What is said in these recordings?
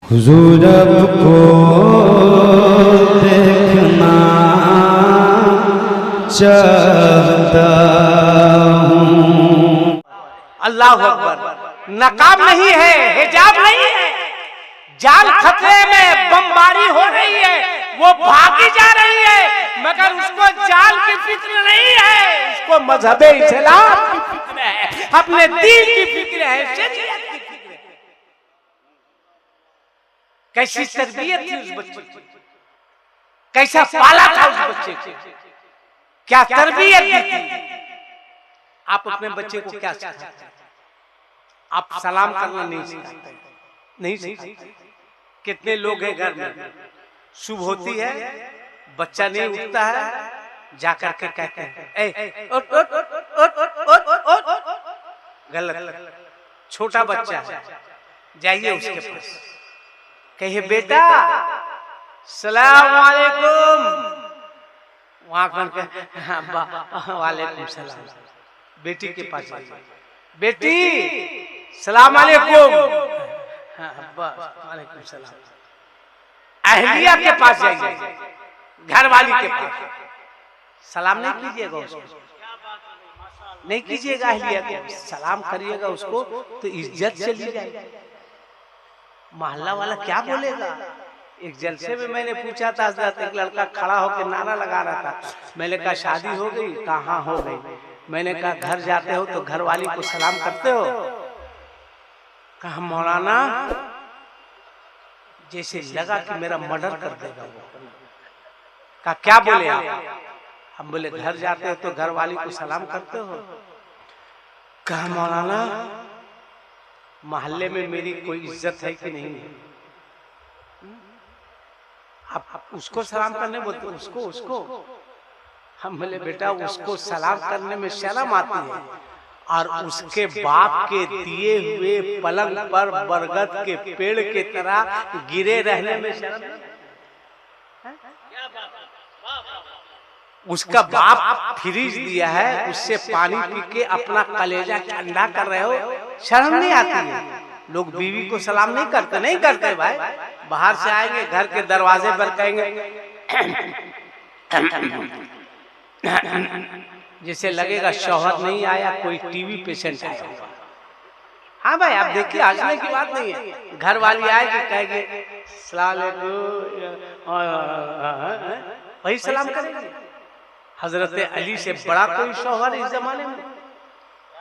हुजूर आपको देखना चाहता हूँ। अल्लाह अकबर। नकाब नहीं है, हिजाब नहीं है, जान खतरे में बमबारी हो रही है, वो भागी जा रही है, मगर उसको जान की फिक्र नहीं है, उसको मजहबे इस्लाम की फिक्र है, अपने दीन की फिक्र है, शरीयत की फिक्र है। कैसी तरबियत थी उस बच्चे की, कैसा पाला था उस बच्चे को, क्या तरबियत दी थी। आप अपने बच्चे को क्या सिखाते हैं? आप सलाम करना नहीं सिखाते, नहीं सिखाते। कितने लोग हैं घर में, सुबह होती है बच्चा नहीं उठता है, जाकर के कहते हैं ए उठ उठ उठ उठ उठ उठ। गलत, छोटा बच्चा है, जाइए उसके पास, कहिए बेटा सलाम वालेकुम। वहां वालेकुम सलाम। बेटी के पास जाइए, बेटी सलाम वालेकुम। वालेकुम सलाम। अहलिया के पास जाइए, घर वाली के पास सलाम नहीं कीजिएगा उसको, नहीं कीजिएगा अहलिया को, सलाम करिएगा उसको तो इज्जत चली जाएगी। मोहल्ला वाला क्या बोलेगा। एक जलसे में मैंने पूछा था, एक लड़का खड़ा होकर नारा लगा रहा था। मैंने कहा शादी हो गई? कहाँ हो गई? मैंने कहा घर जाते हो तो घर वाली को सलाम करते हो? कहा मौलाना जैसे लगा कि मेरा मर्डर कर देगा वो। कहा क्या बोले आप? हम बोले घर जाते हो तो घर वाली को सलाम करते हो? कहा मौलाना मोहल्ले में मेरी कोई इज्जत है कि नहीं है? आप उसको सलाम करने बोलते, उसको हम बोले बेटा उसको सलाम करने में शर्म आती है, और उसके बाप के दिए हुए पलंग पर बरगद के पेड़ के तरह गिरे रहने में शर्म। उसका बाप फ्रिज दिया है, उससे पानी पी के अपना कलेजा ठंडा कर रहे हो, शर्म नहीं आती है? लोग बीवी को सलाम नहीं करते, नहीं करते भाई। बाहर से आएंगे घर के दरवाजे पर कहेंगे जैसे लगेगा शौहर नहीं आया, कोई टीवी पेशेंट आया। हाँ भाई आप देखिए, हंसने की बात नहीं है। घर वाली आएगी कहेगी सलाम अलैकुम, वही सलाम करेगी। हजरत अली से बड़ा कोई शौहर इस जमाने में?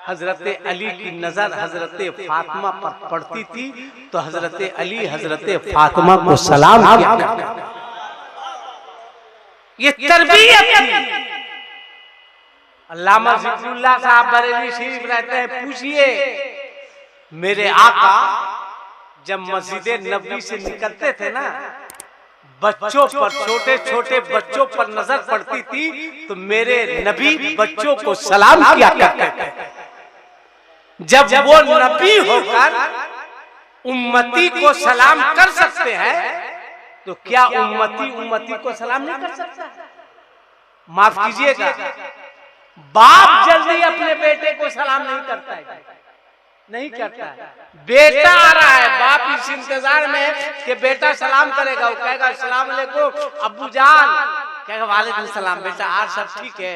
हजरत अली की नजर हजरत फातिमा पर पड़ती थी तो हजरत अली हजरत फातिमा को सलाम किया। ये तरबियत थी। अल्लामा ज़िक्रुल्लाह साहब बरेली शरीफ रहते हैं, पूछिए मेरे आका जब मस्जिद नबवी से निकलते थे ना, बच्चों पर, छोटे छोटे बच्चों पर नजर पड़ती थी तो मेरे नबी बच्चों को सलाम किया करते थे। जब वो नबी होकर उम्मती को सलाम कर सकते हैं तो क्या उम्मती को सलाम नहीं कर सकता? माफ कीजिएगा, बाप जल्दी अपने बेटे को सलाम नहीं करता है, नहीं करता है। बेटा आ रहा है, बाप इस इंतजार में है कि बेटा सलाम करेगा, वो कहेगा अस्सलाम वालेकुम अब्बू जान, कहेगा वालेकुम सलाम बेटा, आज सब ठीक है।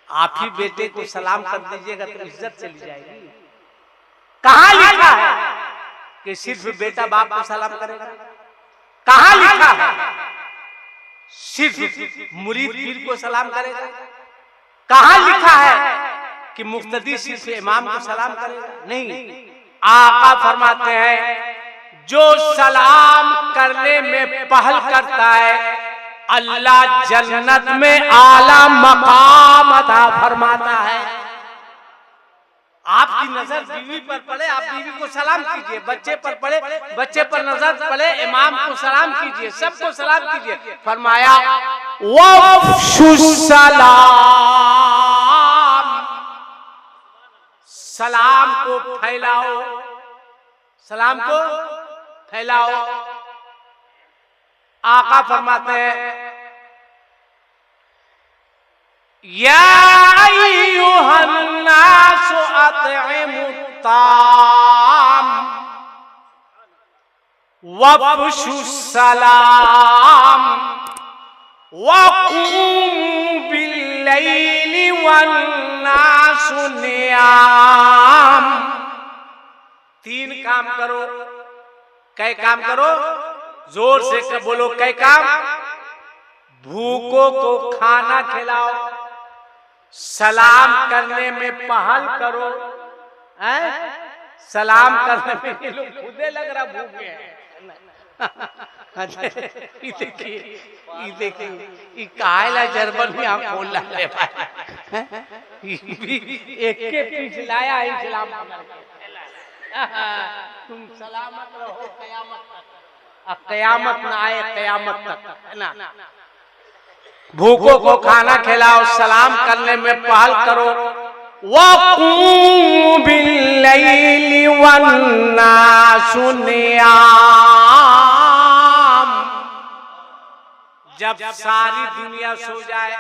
आप ही बेटे को सलाम कर दीजिएगा तो इज्जत चली जाएगी। कहाँ लिखा है कि सिर्फ बेटा बाप को सलाम करेगा? कहाँ लिखा है सिर्फ मुरीद पीर को सलाम करेगा? कहाँ लिखा है कि मुक्तदी सिर्फ इमाम को सलाम करेगा? नहीं, आका फरमाते हैं जो सलाम करने में पहल करता है अल्लाह जन्नत में आला मकाम अता फरमाता है। आपकी नजर बीवी पर पड़े, आप बीवी को सलाम कीजिए, बच्चे पर पड़े, बच्चे पर नजर पड़े, इमाम को सलाम कीजिए, सबको सलाम कीजिए। फरमाया वफ़्शुस सलाम, सलाम को फैलाओ, सलाम को फैलाओ। आका फरमाते हैं या अय्युहन नास अत्इमुत ताम, वफ़्शु सलाम वक़ूमू बिल्लैलि वन्नासु नियाम। 3 काम करो। कै काम करो? जोर से बोलो, कै काम? भूखों को खाना खिलाओ, सलाम करने में पहल करो। सलाम करने में ये लोग खुदे लग रहा भूखे हैं। देखिए कायला जर्मन में आप खोल ले एक के पीछे लाया इस्लाम। तुम सलामत रहो कयामत तक, कयामत ना आए कयामत तक, है ना। भूखों को खाना खिलाओ, सलाम करने में पहल करो। वक़ूमू बिल्लैलि वन्नासु नियाम। जब सारी दुनिया सो जाए,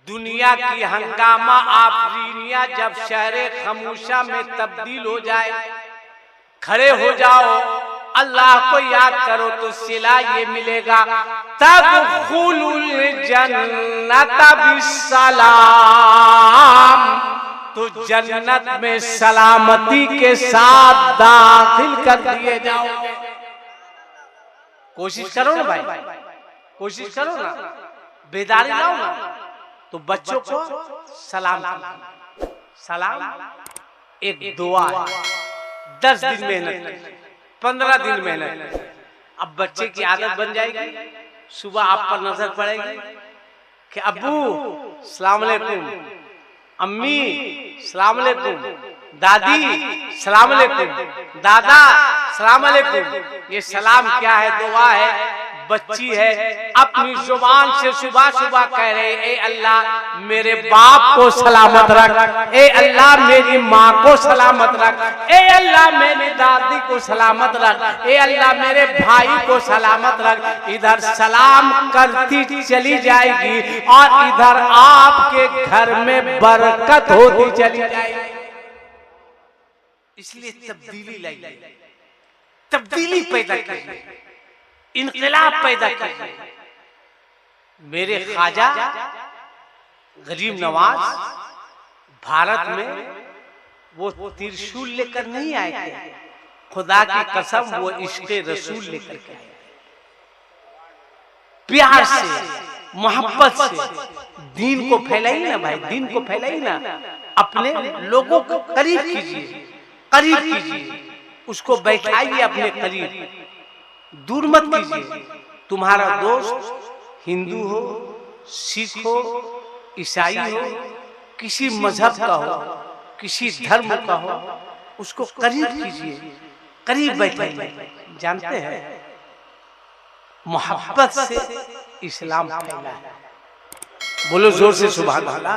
दुनिया की हंगामा आफरीनिया जब शहरे खामोशा में तब्दील हो जाए, खड़े हो जाओ, अल्लाह को याद करो तो सिला ये मिलेगा, तदखुलुल जन्नत बिस्सलाम। तो जन्नत में सलामती के साथ दाखिल कर दिए जाओगे। कोशिश करो ना भाई, कोशिश करो ना, बेदारी लाओ ना। तो बच्चों को सलाम, सलाम एक दुआ है। 10 दिन मेहनत, 15 दिन मेहनत, अब बच्चे की आदत बन जाएगी। सुबह आप पर नजर पड़ेगी कि अब्बू सलाम अलैकुम, अम्मी सलाम अलैकुम, दादी सलाम अलैकुम, दादा सलाम अलैकुम। ये सलाम क्या है? दुआ है। बच्ची है, अपनी जुबान से सुबह सुबह कह रहे, ए अल्लाह मेरे बाप को सलामत रख, ए अल्लाह मेरी माँ को सलामत रख, ए अल्लाह मेरी दादी को सलामत रख, ए अल्लाह मेरे भाई को सलामत रख। इधर सलाम करती चली जाएगी और इधर आपके घर में बरकत होती चली जाएगी। इसलिए तब्दीली लाई, तब्दीली पैदा की, इनकलाब पैदा की। मेरे ख्वाजा गरीब नवाज भारत में वो त्रिशूल लेकर नहीं आए थे, खुदा की कसम वो इश्क़े रसूल लेकर के आए। प्यार से, मोहब्बत से दीन को फैलाइए ना भाई, दीन को फैलाइए ना। अपने लोगों को करीब कीजिए, करीब कीजिए, उसको बैठाइए अपने करीब, दूर मत कीजिए। तुम्हारा दोस्त हिंदू हो, सिख हो, ईसाई हो, किसी मजहब का हो, किसी धर्म का हो, उसको करीब कीजिए, करीब बैठाइए। जानते हैं मोहब्बत से इस्लाम फैला है। बोलो जोर से सुभान अल्लाह,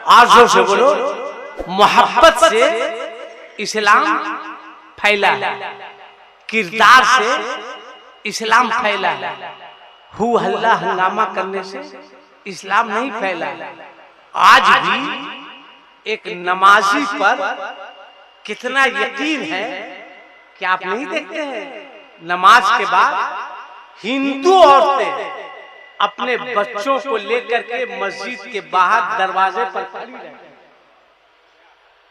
और जोर से बोलो। मोहब्बत से इस्लाम फैला है, किरदार से इस्लाम फैला है। हु हल्ला हंगामा करने से इस्लाम नहीं फैला। आज भी एक नमाजी पर कितना यकीन है कि आप नहीं देखते हैं, नमाज के बाद हिंदू औरतें अपने बच्चों को लेकर के मस्जिद के बाहर दरवाजे पर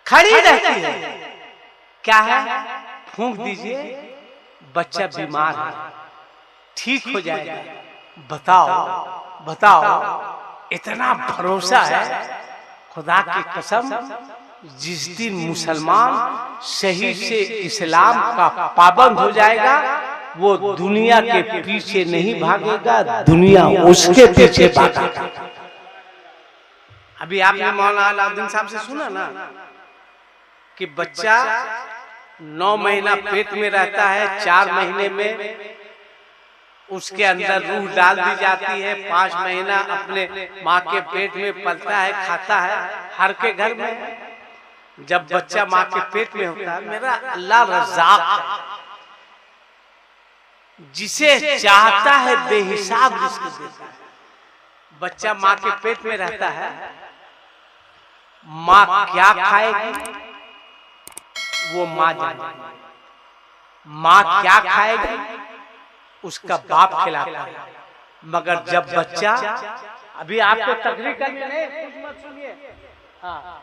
खड़ी रहती है। क्या है? फूंक दीजिए, बच्चा बीमार है, ठीक हो जाएगा। बताओ बताओ, इतना भरोसा है खुदा की कसम। जिस दिन मुसलमान सही से इस्लाम का पाबंद हो जाएगा, वो दुनिया के पीछे नहीं भागेगा, दुनिया उसके पीछे भागेगा। अभी आपने मौलाना अलाउद्दीन साहब से सुना ना कि बच्चा 9 महीना पेट में रहता है, 4 महीने में उसके अंदर रूह डाल दी जाती है, 5 महीना अपने माँ के पेट में पलता है, खाता है। हर के घर में जब बच्चा माँ के पेट में होता है, मेरा अल्लाह रज़ाक है, जिसे चाहता है बेहिसाब रिज़्क़ देता है। बच्चा माँ के पेट में रहता है, माँ क्या खाएगी वो माँ जाने। माँ क्या खाएगी उसका बाप खिलाता है। मगर जब बच्चा, अभी आपको तकरीर करने नहीं, कुछ मत सुनिए, हाँ,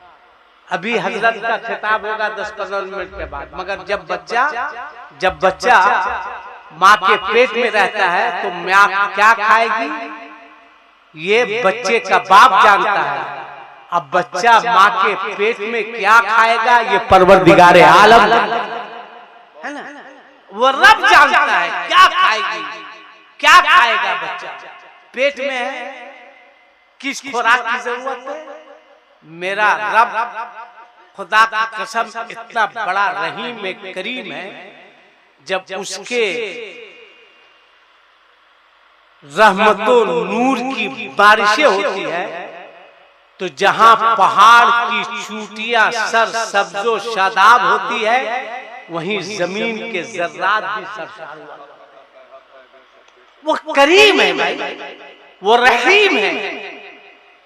अभी हजरत का खिताब होगा 10-15 मिनट के बाद। मगर जब बच्चा माँ के पेट में रहता है तो माँ क्या खाएगी ये बच्चे का बाप जानता है। अब बच्चा माँ के पेट में क्या खाएगा ये परवरदिगार आलम है ना, वो रब जानता है क्या खाएगी, क्या खाएगा बच्चा पेट में है, किस खुराक की जरूरत है। मेरा रब खुदा की कसम इतना बड़ा रहीम में करीम है, जब उसके रहमतों नूर की बारिशें होती है तो जहां पहाड़ की चूटियां सर सब्जो शादाब होती है वहीं जमीन के जर्रात भी सरसार हुआ। वो करीम है भाई, वो रहीम है,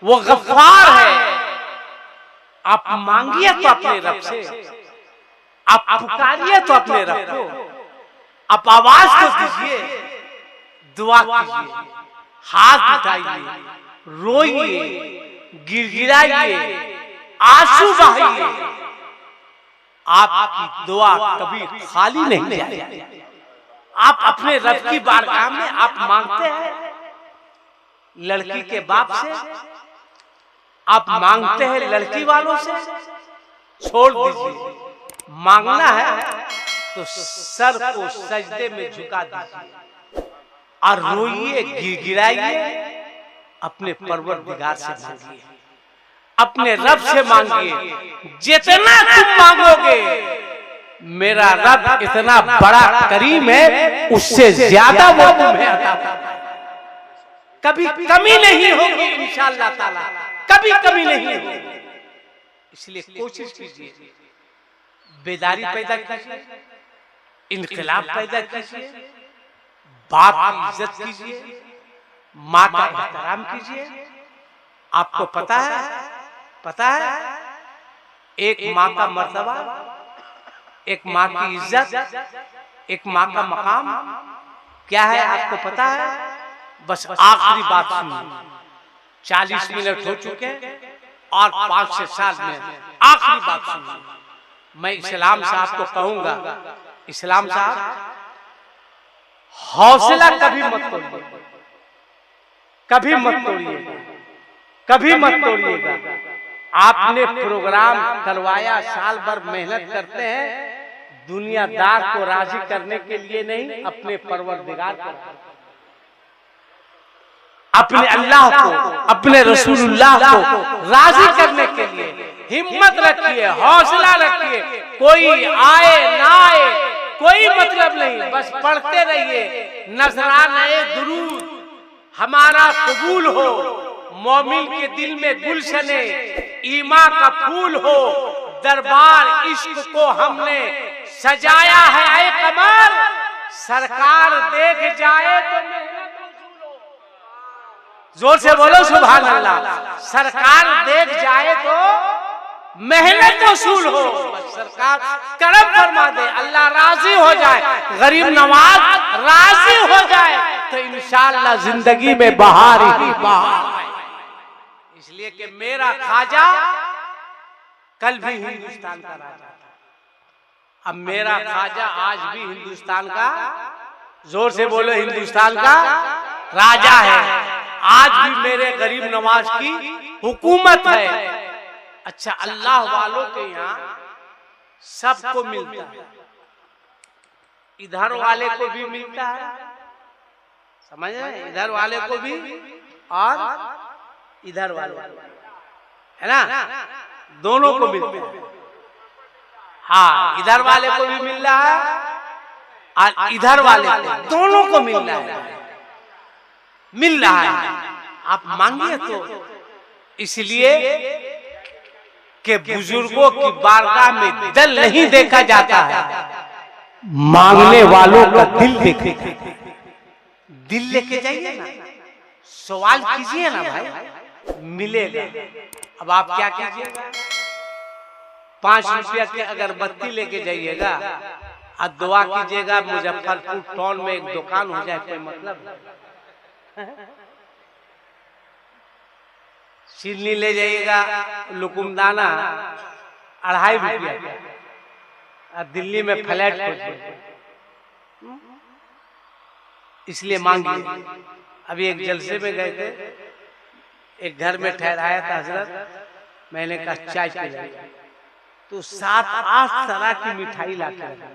वो गफ्फार है। आप मांगिए तो अपने रब से, आप पुकारिए तो अपने रब को, आप आवाज तो दीजिए, दुआ कीजिए, हाथ उठाइए, रोइए, गिड़गिड़ाइए, आंसू बहाइए। आपकी दुआ कभी खाली नहीं जाएगी। आप अपने रब की बारगाह में आप मांगते हैं लड़की के बाप से, आप मांगते हैं लड़की वालों से, छोड़ दीजिए। मांगना है तो सर को सजदे में झुका दीजिए और रोइए, गिड़गिड़ाइए, अपने परवरदिगार से मांगिए, अपने रब से मांगिए। जितना तुम मांगोगे मेरा रब इतना बड़ा करीम है, उससे ज्यादा वो तुम्हें अता करेगा। कभी कमी नहीं होगी इंशाअल्लाह ताला, कभी कमी नहीं होगी। इसलिए कोशिश कीजिए, बेदारी पैदा कीजिए, इनकलाब पैदा कीजिए, बाप की इज्जत कीजिए, माँ का एहतराम कीजिए। आपको पता है एक माँ का मर्तबा, एक माँ की इज्जत, एक माँ का मकाम क्या है आपको पता है? बस आखिरी बात सुनिए, 40 मिनट हो चुके और 5-6 साल में आखिरी बात सुनिए। मैं इस्लाम साहब को कहूंगा, इस्लाम साहब हौसला कभी मत तोड़िए, कभी मत तोड़िएगा, कभी मत तोड़िएगा। आपने प्रोग्राम करवाया, साल भर मेहनत करते हैं दुनियादार को राजी करने के लिए नहीं, अपने परवरदिगार को, अपने अल्लाह को, अपने रसूलुल्लाह को राजी करने के लिए हिम्मत रखिए, हौसला रखिए। कोई आए ना आए कोई मतलब नहीं, बस पढ़ते रहिए। नजराने दुरूद हमारा कबूल हो, मोमिन के दिल में गुलशने ईमान का फूल हो, दरबार इश्क को हमने सजाया है ऐ कमर, सरकार देख जाए तो मेहनत वसूल हो। जोर से बोलो सुभान अल्लाह। सरकार देख जाए तो मेहनत वसूल हो, सरकार करम फरमा दे, अल्लाह राजी हो जाए, गरीब नवाज राजी हो जाए तो इंशाअल्लाह जिंदगी में बहार ही बहार। इसलिए कि मेरा ख्वाजा कल भी हिंदुस्तान का राजा था, अब मेरा ख्वाजा आज भी हिंदुस्तान का, जोर से बोलो, हिंदुस्तान का राजा है। आज भी मेरे गरीब नवाज की हुकूमत है। अच्छा, अल्लाह वालों के यहाँ सबको मिलता है, इधर वाले को भी मिलता है, समझ रहे, इधर वाले को भी और इधर वाले है ना, दोनों को मिलता है। हाँ, इधर वाले को भी मिल रहा है और इधर वाले को, दोनों को मिल रहा है। आप मांगिए तो, इसलिए कि बुजुर्गों की बारगाह में दिल नहीं देखा जाता है, मांगने वालों का दिल देखे। दिल लेके जाइए ना, सवाल कीजिए ना भाई, मिलेगा। अब आप क्या कीजिएगा, 5 रुपया की अगरबत्ती लेके जाइएगा और दुआ कीजिएगा मुजफ्फरपुर टाउन में एक दुकान हो जाए, कोई मतलब सिलनी ले जाइएगा लुकुमदाना 2.5 रुपया, और दिल्ली में फ्लैट खोजिए, इसलिए मांगिए। अभी एक जलसे में गए थे, एक घर में ठहराया था हजरत, मैंने कहा चाय पिलाइए, तो 7-8 तरह की मिठाई लाके रखा।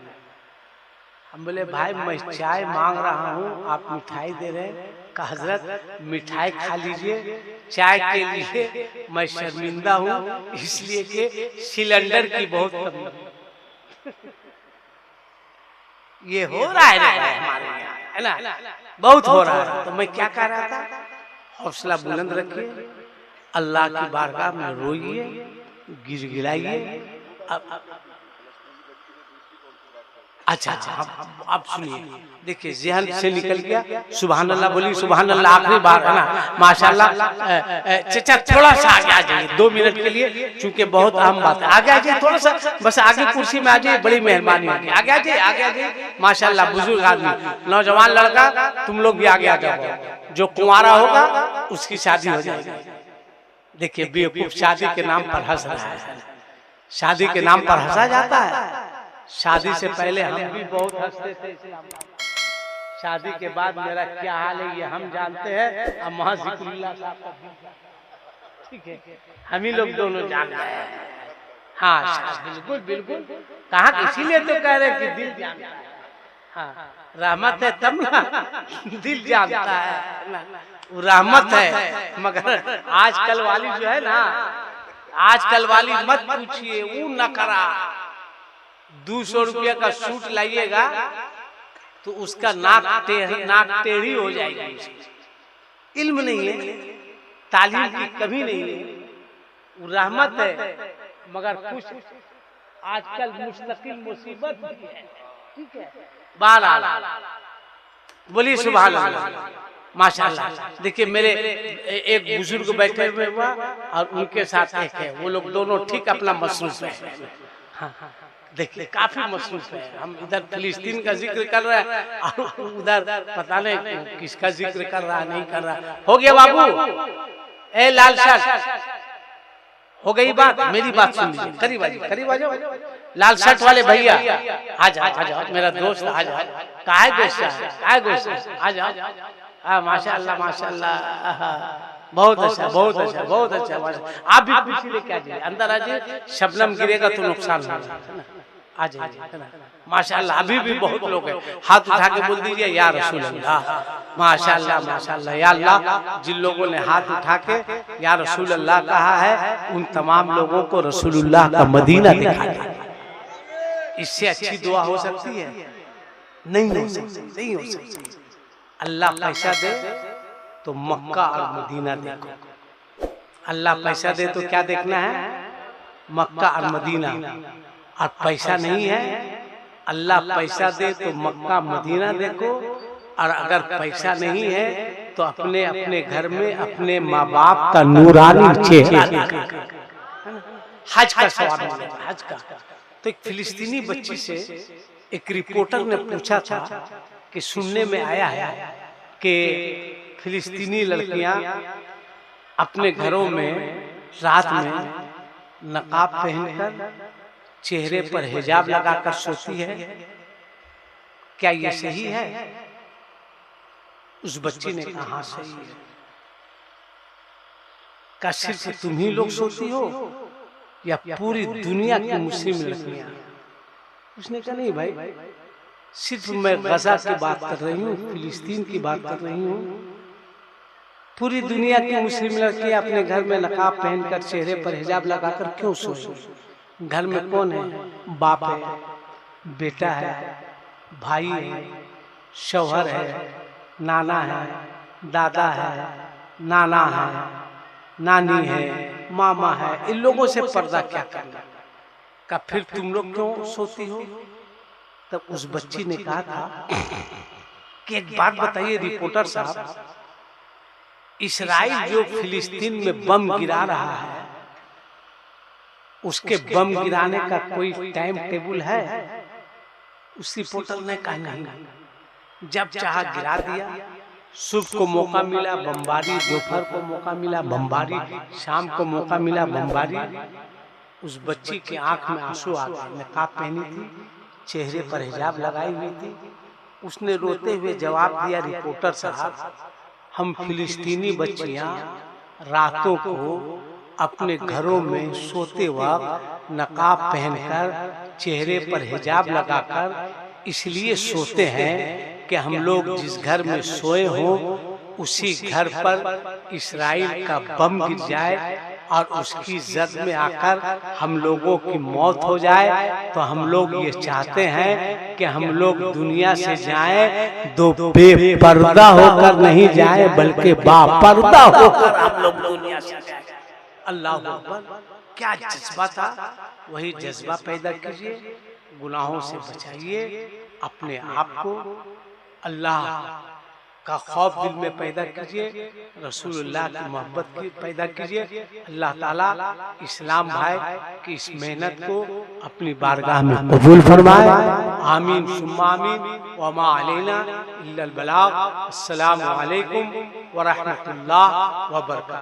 हम बोले भाई मैं चाय मांग रहा हूँ, आप मिठाई दे रहे हैं? कहा हजरत मिठाई खा लीजिए, चाय के लिए मैं शर्मिंदा हूँ, इसलिए कि सिलेंडर की बहुत कमी है। ये हो रहा है हमारे यहाँ, है ना, बहुत हो रहा है। तो मैं क्या कह रहा था, हौसला बुलंद रखिए, अल्लाह की बारगाह में रोइए, गिड़गिड़ाइए। अच्छा, आप सुनिए, देखिए जहन से निकल गया, सुभान अल्लाह बोली, सुभान अल्लाह आखिरी बार है ना, माशाल्लाह। चाचा थोड़ा सा आगे आ जाइए 2 मिनट के लिए, चूंकि बहुत अहम बात है। आगे आ जाइए थोड़ा सा, बस आगे कुर्सी में आ जाइए, बड़ी मेहरबानी होगी। आगे आ जाइए, आगे आ जाइए, माशाल्लाह बुजुर्ग आदमी, नौजवान लड़का, तुम लोग भी आगे आ जाओ। जो कुंवारा होगा उसकी शादी हो जाएगी। देखिए बेवकूफ शादी के नाम पर हंस रहा है, शादी के नाम पर हंसा जाता है। शादी से पहले हम भी बहुत हंसते थे, शादी के बाद मेरा क्या हाल है ये हम जानते हैं, अब महाजिक्रुल्लाह साहब का, ठीक है, हम ही लोग दोनों जानते हैं। हाँ बिल्कुल बिल्कुल, कहा इसीलिए तो कह रहे कि दिल जानता है। हाँ रहमत है तब ना दिल जानता है, वो रहमत है। मगर आजकल वाली जो है ना, आजकल वाली मत पूछिए, वो न करा 200 रुपया का सूट लाइएगा तो उसका नाक टेढ़ी हो जाएगी। इल्म नहीं है, तालीम की कमी नहीं है, वो रहमत है। मगर कुछ आजकल मुस्तकिल मुसीबत भी है, ठीक है। बहरहाल बोलिए सुभान अल्लाह, माशाल्लाह। देखिए मेरे एक बुजुर्ग बैठे हुए हुआ और उनके साथ एक है, वो लोग दोनों ठीक अपना मसरूफ है। हाँ देखिए काफी मसरूफ है। हम इधर फिलिस्तीन का जिक्र कर रहे हैं और उधर पता नहीं किसका जिक्र कर रहा नहीं कर रहा। हो गया बाबू, ए लाल शर्ट, हो गई बात, मेरी बात सुन लीजिए, करीब आ जाओ। लाल शर्ट वाले भैया आ जाओ, मेरा दोस्त आ जाओ। काहे दोस्त है, आ जाओ। माशाल्लाह माशाल्लाह, बहुत अच्छा बहुत अच्छा बहुत अच्छा। आप भी कुर्सी लेके आ जाइए, अंदर आ जाइए, शबनम गिरेगा तो नुकसान होगा, आ जाइए। माशाल्लाह अभी भी बहुत लोग हैं, हाथ उठा के बोल दीजिए या रसूल अल्लाह, माशाल्लाह माशाल्लाह। या अल्लाह, जिन लोगों ने हाथ उठा के या रसूल अल्लाह कहा है, उन तमाम लोगों को रसूलुल्लाह का मदीना दिखा दे। इससे अच्छी दुआ हो सकती है? नहीं हो सकती। अल्लाह पैसा दे तो मक्का और मदीना देखो। अल्लाह पैसा दे तो क्या देखना है? मक्का और मदीना। और पैसा नहीं है, अल्लाह पैसा दे तो मक्का मदीना देखो। और अगर पैसा नहीं है तो अपने अपने घर में अपने माँ बाप का नूरानी चेहरा देखो। हज का सवाल है, हज का। तो एक फिलिस्तीनी बच्ची से एक रिपोर्टर ने पूछा था कि सुनने में आया है कि फिलिस्तीनी लड़कियां अपने घरों में रात में नकाब पहनकर चेहरे पर हिजाब लगाकर सोती है, क्या ये सही है? उस बच्ची ने कहा हाँ सही है। क्या सिर्फ तुम ही लोग सोती हो या पूरी दुनिया की मुस्लिम लड़कियां? उसने कहा नहीं भाई, सिर्फ मैं गजा की बात कर रही हूँ, फिलिस्तीन की बात कर रही हूँ। पूरी दुनिया की मुस्लिम लड़कियां अपने घर में नकाब पहनकर चेहरे पर हिजाब लगाकर क्यों सोए? घर में कौन है? बाप है, बेटा है, भाई है, शौहर है, नाना है, दादा है, नाना है, नानी है, मामा है। इन लोगों से पर्दा क्या करना का? फिर तुम लोग क्यों सोती हो? तब उस बच्ची ने कहा था कि एक बात बताइए रिपोर्टर साहब, इस्राइल जो फिलिस्तीन में बम गिरा रहा है, उसके बम गिराने का कोई टाइम टेबल है? उस रिपोर्टर ने कहा नहीं, जब चाहा गिरा दिया। सुबह को मौका मिला बमबारी, दोपहर को मौका मिला बमबारी, शाम को मौका मिला बमबारी। उस बच्ची की आंख में आंसू आ गए। नकाब पहनी थी, चेहरे पर हिजाब लगाई हुई थी। उसने रोते हुए जवाब दिया, रिपोर्टर साहब, हम फिलिस्तीनी बच्चियां रातों को अपने घरों में सोते वक्त नकाब पहनकर, चेहरे पर हिजाब लगाकर इसलिए सोते हैं कि हम लोग जिस घर में सोए हों उसी घर पर इस्राइल का बम गिर जाए और उसकी जद में आकर हम लोगों की मौत हो जाए। तो हम लोग ये चाहते हैं कि हम लोग दुनिया से जाएं, दो बेपर्दा होकर नहीं जाएं, बल्कि बापर्दा होकर हम लोग दुनिया से जाएं। अल्लाह अकबर, क्या जज्बा था, वही जज्बा पैदा कीजिए, गुनाहों से बचाइए अपने आप को, अल्लाह का खौफ दिल में पैदा कीजिए, रसूलुल्लाह की मोहब्बत की पैदा कीजिए। अल्लाह ताला इस्लाम भाई की इस मेहनत को अपनी बारगाह में कबूल फरमाए। आमीन सुम्मा आमीन। व मा अलैना इल्लल बलाग। अस्सलामु अलैकुम व रहमतुल्लाह व बरकातहू।